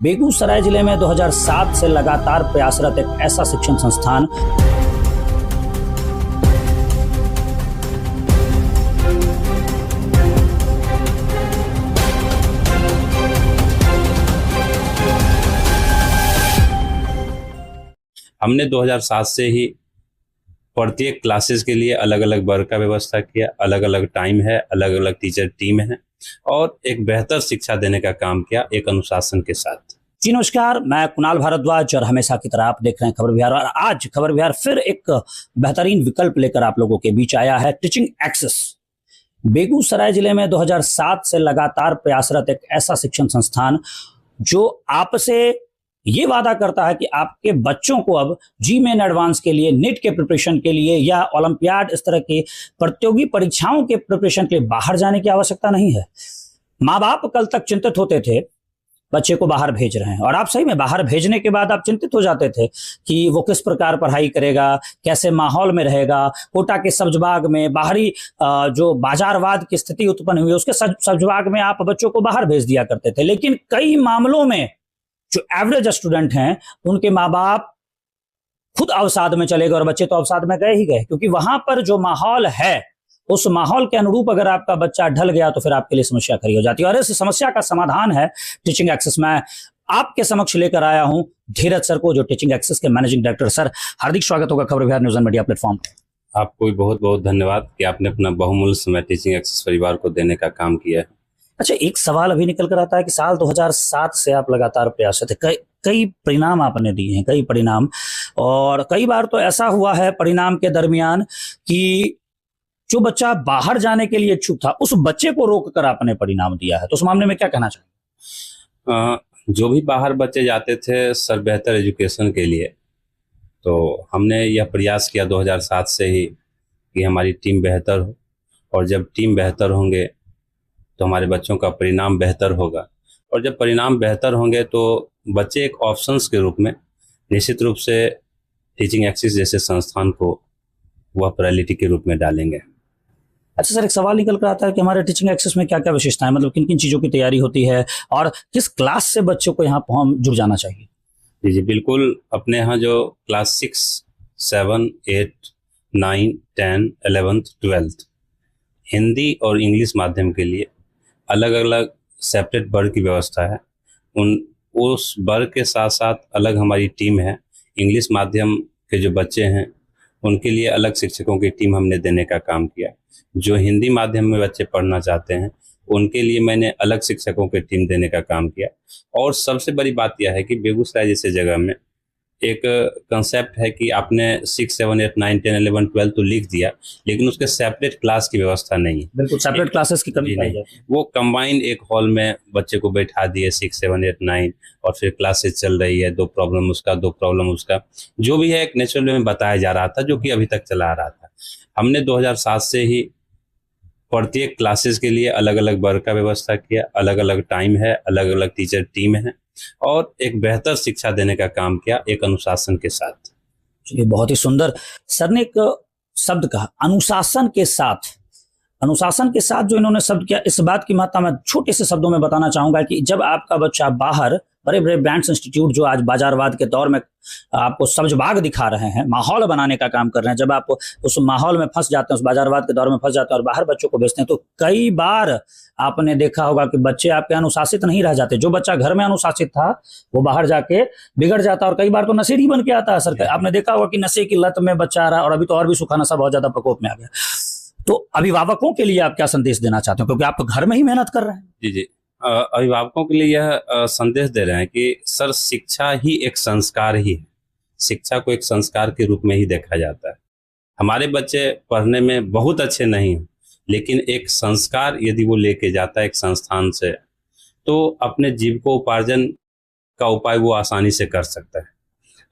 बेगूसराय जिले में 2007 से लगातार प्रयासरत एक ऐसा शिक्षण संस्थान हमने 2007 से ही प्रत्येक क्लासेस के लिए अलग अलग वर्ग का व्यवस्था किया, अलग अलग टाइम है, अलग अलग टीचर टीम है और एक बेहतर शिक्षा देने का काम किया एक अनुशासन के साथ। जी नमस्कार, मैं कुणाल भारद्वाज और हमेशा की तरह आप देख रहे हैं खबर विहार। और आज खबर विहार फिर एक बेहतरीन विकल्प लेकर आप लोगों के बीच आया है। टीचिंग एक्सेस बेगूसराय जिले में 2007 से लगातार प्रयासरत एक ऐसा शिक्षण संस्थान जो आपसे ये वादा करता है कि आपके बच्चों को अब जी-मेन एडवांस के लिए, नीट के प्रिपरेशन के लिए या ओलंपियाड इस तरह की प्रतियोगी परीक्षाओं के प्रिपरेशन के लिए बाहर जाने की आवश्यकता नहीं है। माँ बाप कल तक चिंतित होते थे बच्चे को बाहर भेज रहे हैं, और आप सही में बाहर भेजने के बाद आप चिंतित हो जाते थे कि वो किस प्रकार पढ़ाई करेगा, कैसे माहौल में रहेगा। कोटा के सब्जबाग में बाहरी जो बाजारवाद की स्थिति उत्पन्न हुई, उसके सब्जबाग में आप बच्चों को बाहर भेज दिया करते थे। लेकिन कई मामलों में जो एवरेज स्टूडेंट हैं उनके माँ बाप खुद अवसाद में चले गए, और बच्चे तो अवसाद में गए ही गए, क्योंकि वहां पर जो माहौल है उस माहौल के अनुरूप अगर आपका बच्चा ढल गया तो फिर आपके लिए समस्या खड़ी हो जाती है। और इस समस्या का समाधान है टीचिंग एक्सेस। मैं आपके समक्ष लेकर आया हूं धीरज सर को, जो टीचिंग एक्सेस के मैनेजिंग डायरेक्टर। सर, हार्दिक स्वागत होगा खबर विहार न्यूज़ एंड मीडिया प्लेटफॉर्म पर। आपको भी बहुत बहुत धन्यवाद कि आपने अपना बहुमूल्य समय टीचिंग एक्सेस परिवार को देने का काम किया है। अच्छा, एक सवाल अभी निकल कर आता है कि साल 2007 से आप लगातार प्रयासरत थे, कई परिणाम आपने दिए हैं, कई परिणाम, और कई बार तो ऐसा हुआ है परिणाम के दरमियान कि जो बच्चा बाहर जाने के लिए इच्छुक था उस बच्चे को रोककर आपने परिणाम दिया है। तो उस मामले में क्या कहना चाहिए? जो भी बाहर बच्चे जाते थे सर बेहतर एजुकेशन के लिए, तो हमने यह प्रयास किया 2007 से ही कि हमारी टीम बेहतर हो, और जब टीम बेहतर होंगे तो हमारे बच्चों का परिणाम बेहतर होगा, और जब परिणाम बेहतर होंगे तो बच्चे एक ऑप्शंस के रूप में निश्चित रूप से टीचिंग एक्सेस जैसे संस्थान को वह प्रायोरिटी के रूप में डालेंगे। अच्छा सर, एक सवाल निकल कर आता है कि हमारे टीचिंग एक्सेस में क्या क्या विशेषताएं, मतलब किन किन चीज़ों की तैयारी होती है और किस क्लास से बच्चों को यहाँ जुड़ जाना चाहिए? जी जी बिल्कुल। अपने यहाँ जो क्लास 6, 7, 8, 9, 10, 11th, 12th हिंदी और इंग्लिश माध्यम के लिए अलग अलग सेपरेट वर्ग की व्यवस्था है। उस वर्ग के साथ साथ अलग हमारी टीम है। इंग्लिश माध्यम के जो बच्चे हैं उनके लिए अलग शिक्षकों की टीम हमने देने का काम किया। जो हिंदी माध्यम में बच्चे पढ़ना चाहते हैं उनके लिए मैंने अलग शिक्षकों की टीम देने का काम किया। और सबसे बड़ी बात यह है कि बेगूसराय जैसे जगह में एक कंसेप्ट है कि आपने 6, 7, 8, 9, 10, 11, 12 तो लिख दिया, लेकिन उसके सेपरेट क्लास की व्यवस्था नहीं है। बिल्कुल, सेपरेट क्लासेस की कमी नहीं है। वो कंबाइन एक हॉल में बच्चे को बैठा दिए 6, 7, 8, 9, और फिर क्लासेस चल रही है, 2 प्रॉब्लम उसका, 2 प्रॉब्लम उसका, जो भी है एक नेचुरल वे में बताया जा रहा था, जो कि अभी तक चला आ रहा था। हमने 2007 से ही प्रत्येक क्लासेस के लिए अलग अलग वर्ग का व्यवस्था किया, अलग अलग टाइम है, अलग अलग टीचर टीम है, और एक बेहतर शिक्षा देने का काम किया एक अनुशासन के साथ। चलिए, बहुत ही सुंदर। सर ने एक शब्द कहा, अनुशासन के साथ। अनुशासन के साथ जो इन्होंने शब्द किया, इस बात की महत्ता मैं छोटे से शब्दों में बताना चाहूंगा कि जब आपका बच्चा बाहर बड़े बड़े ब्रांड्स इंस्टीट्यूट जो आज बाजारवाद के दौर में आपको सब्जबाग दिखा रहे हैं, माहौल बनाने का काम कर रहे हैं, जब आप उस माहौल में फंस जाते हैं, उस बाजारवाद के दौर में फंस जाते हैं और बाहर बच्चों को भेजते हैं, तो कई बार आपने देखा होगा कि बच्चे आपके अनुशासित नहीं रह जाते। जो बच्चा घर में अनुशासित था वो बाहर जाके बिगड़ जाता, और कई बार तो नशेड़ी बन के आता है। सर, आपने देखा होगा कि नशे की लत में बच्चा आ रहा है, और अभी तो और भी सूखा नशा बहुत ज्यादा प्रकोप में आ गया। तो अभिभावकों के लिए आप क्या संदेश देना चाहते हो, क्योंकि आप तो घर में ही मेहनत कर रहे हैं? जी जी, अभिभावकों के लिए यह संदेश दे रहे हैं कि सर, शिक्षा ही एक संस्कार ही है। शिक्षा को एक संस्कार के रूप में ही देखा जाता है। हमारे बच्चे पढ़ने में बहुत अच्छे नहीं हैं, लेकिन एक संस्कार यदि वो लेके जाता है एक संस्थान से, तो अपने जीविकोपार्जन का उपाय वो आसानी से कर सकता है।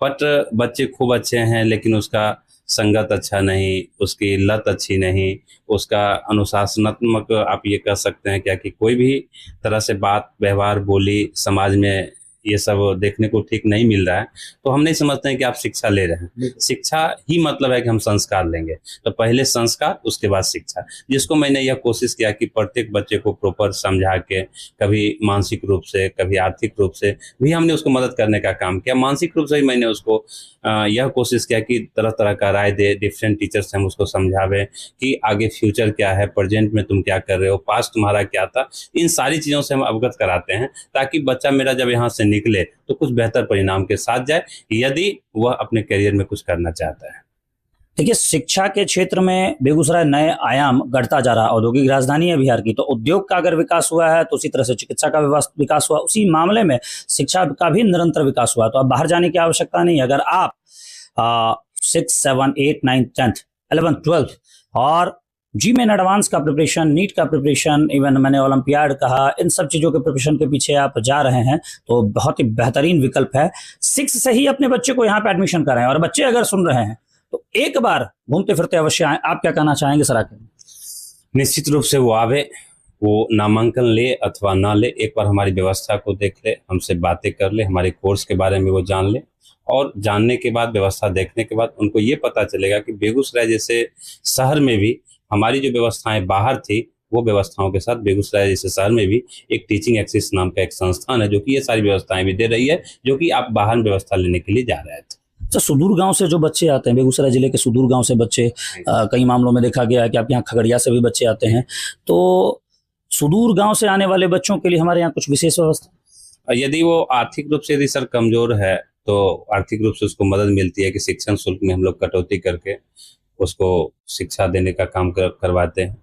बट बच्चे खूब अच्छे हैं लेकिन उसका संगत अच्छा नहीं, उसकी लत अच्छी नहीं, उसका अनुशासनात्मक आप ये कह सकते हैं क्या कि कोई भी तरह से बात व्यवहार बोली समाज में ये सब देखने को ठीक नहीं मिल रहा है, तो हम नहीं समझते हैं कि आप शिक्षा ले रहे हैं। शिक्षा ही मतलब है कि हम संस्कार लेंगे, तो पहले संस्कार उसके बाद शिक्षा, जिसको मैंने यह कोशिश किया कि प्रत्येक बच्चे को प्रॉपर समझा के, कभी मानसिक रूप से कभी आर्थिक रूप से भी हमने उसको मदद करने का काम किया। मानसिक रूप से भी मैंने उसको यह कोशिश किया कि तरह तरह का राय दे, डिफरेंट टीचर से हम उसको समझावे कि आगे फ्यूचर क्या है, प्रेजेंट में तुम क्या कर रहे हो, पास्ट तुम्हारा क्या था, इन सारी चीज़ों से हम अवगत कराते हैं, ताकि बच्चा मेरा जब यहाँ से निकले तो कुछ बेहतर परिणाम के साथ जाए, यदि वह अपने करियर में कुछ करना चाहता है। देखिए, शिक्षा के क्षेत्र में बेगूसराय नए आयाम गढ़ता जा रहा है। औद्योगिक राजधानी है बिहार की, तो उद्योग का अगर विकास हुआ है तो उसी तरह से चिकित्सा का विकास हुआ, उसी मामले में शिक्षा का भी निरंतर विकास हुआ। तो अब बाहर जाने की आवश्यकता नहीं। अगर आप 6, 7, 8, 9, 10, 11, 12 और जी में एडवांस का प्रिपरेशन, नीट का प्रिपरेशन, इवन मैंने ओलंपियाड कहा, इन सब चीज़ों के प्रिपरेशन के पीछे आप जा रहे हैं तो बहुत ही बेहतरीन विकल्प है। 6 से ही अपने बच्चे को यहाँ पे एडमिशन कराएं। और बच्चे अगर सुन रहे हैं तो एक बार घूमते फिरते अवश्य आए। आप क्या कहना चाहेंगे सर आके? निश्चित रूप से वो आवे, वो नामांकन ले अथवा ना ले, एक बार हमारी व्यवस्था को देख ले, हमसे बातें कर ले, हमारे कोर्स के बारे में वो जान ले, और जानने के बाद, व्यवस्था देखने के बाद उनको ये पता चलेगा कि बेगूसराय जैसे शहर में भी हमारी जो व्यवस्थाएं बाहर थी, वो व्यवस्थाओं के साथ बेगूसराय जैसे शहर में भी एक टीचिंग एक्सेस नाम का एक संस्थान है, जो कि ये सारी व्यवस्थाएं भी दे रही है, जो कि आप बाहर व्यवस्था लेने के लिए जा रहे थे। तो सुदूर गांव से जो बच्चे आते हैं, बेगूसराय जिले के सुदूर गांव से बच्चे, कई मामलों में देखा गया है कि आपके यहाँ खगड़िया से भी बच्चे आते हैं, तो सुदूर गांव से आने वाले बच्चों के लिए हमारे यहाँ कुछ विशेष व्यवस्था? यदि वो आर्थिक रूप से यदि सर कमजोर है, तो आर्थिक रूप से उसको मदद मिलती है कि शिक्षण शुल्क में हम लोग कटौती करके उसको शिक्षा देने का काम करवाते हैं।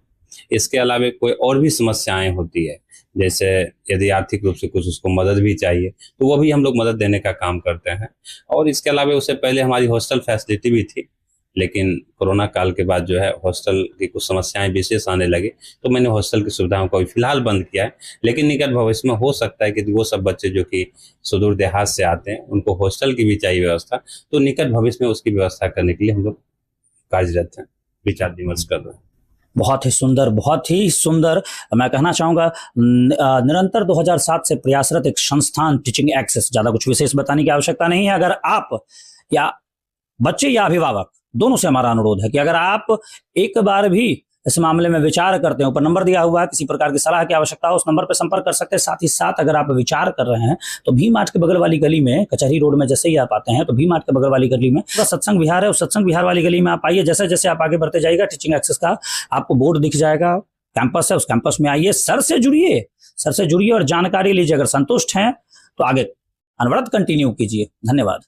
इसके अलावा कोई और भी समस्याएं होती है, जैसे यदि आर्थिक रूप से कुछ उसको मदद भी चाहिए, तो वो भी हम लोग मदद देने का काम करते हैं। और इसके अलावा उससे पहले हमारी हॉस्टल फैसिलिटी भी थी, लेकिन कोरोना काल के बाद जो है हॉस्टल की कुछ समस्याएं विशेष आने लगी, तो मैंने हॉस्टल की सुविधाओं को फिलहाल बंद किया है। लेकिन निकट भविष्य में हो सकता है कि वो सब बच्चे जो कि सुदूर देहात से आते हैं, उनको हॉस्टल की भी चाहिए व्यवस्था, तो निकट भविष्य में उसकी व्यवस्था करने के लिए हम लोग कार्यरत हैं, विचार विमर्श कर रहे हैं। बहुत ही सुंदर, बहुत ही सुंदर। मैं कहना चाहूँगा निरंतर 2007 से प्रयासरत एक संस्थान टीचिंग एक्सेस, ज़्यादा कुछ विशेष बताने की आवश्यकता नहीं है। अगर आप या बच्चे या अभिभावक दोनों से हमारा अनुरोध है कि अगर आप एक बार भी इस मामले में विचार करते हैं, ऊपर नंबर दिया हुआ है, किसी प्रकार की सलाह की आवश्यकता हो उस नंबर पर संपर्क कर सकते हैं। साथ ही साथ अगर आप विचार कर रहे हैं तो भी मार्ट के बगल वाली गली में, कचहरी रोड में जैसे ही आप आते हैं तो भी मार्ट के बगल वाली गली में सत्संग विहार है, उस सत्संग विहार वाली गली में आप आइए। जैसे जैसे आप आगे बढ़ते जाइएगा, टीचिंग एक्सेस का आपको बोर्ड दिख जाएगा, कैंपस है, उस कैंपस में आइए, सर से जुड़िए और जानकारी लीजिए। अगर संतुष्ट हैं तो आगे अनवरत कंटिन्यू कीजिए। धन्यवाद।